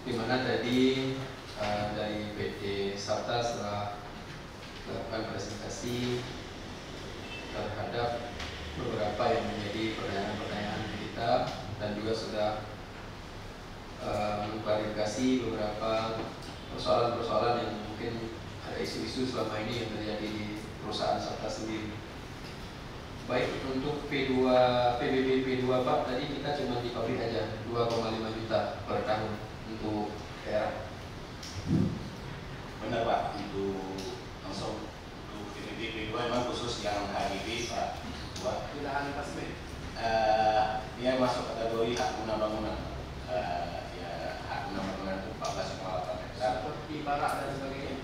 di mana tadi dari PT Sabta setelah melakukan presentasi terhadap beberapa yang menjadi pertanyaan-pertanyaan kita, dan juga sudah mengklarifikasi beberapa persoalan-persoalan yang mungkin ada isu-isu selama ini yang terjadi di perusahaan Sabta sendiri. Baik, untuk P2 PBB P2 Pak, tadi kita cuma di pabrik aja 2,5 juta per tahun untuk daerah. Benar Pak, itu langsung untuk PBB P2 memang khusus yang HGB Pak. Tidak pasmen. Dia masuk kategori hak guna bangunan. Ya, hak guna bangunan itu 14,8 hektar. Seperti barak dan sebagainya.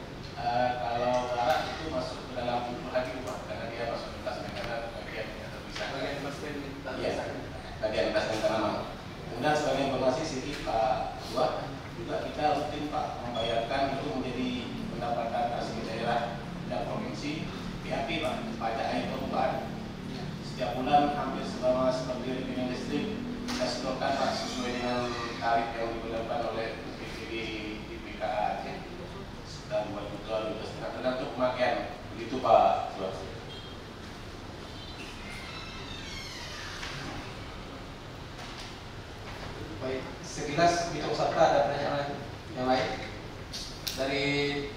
Kalau barak itu masuk ke dalam HGB Pak, karena dia masuk ke pasmen karena bagian yang terpisah. Bagian pasmen tak Iya, bisa. bagian pasmen tanaman. Kemudian sebagai informasi sedikit Pak Dua, juga kita rutin Pak membayarkan itu menjadi pendapatan asli daerah dan provinsi PAP Pak, pajaknya perubahan. Setiap bulan hampir selama seperti rekening listrik kita setorkan Pak sesuai dengan tarif yang diberlakukan oleh PPD di PKA Aceh. Sekitar 2 juta, 2 juta tergantung pemakaian. Begitu Pak Dua. Baik, sekilas Bito Sabta ada pertanyaan yang lain? Dari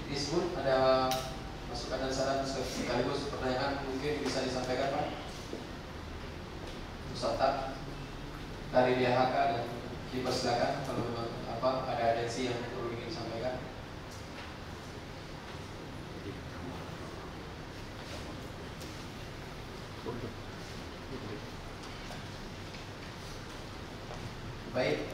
disebut ada masukan dan saran sekaligus pertanyaan mungkin bisa disampaikan Pak? Sabta dari DHK, dan dipersilakan kalau memang ada atensi yang perlu ingin disampaikan. Baik.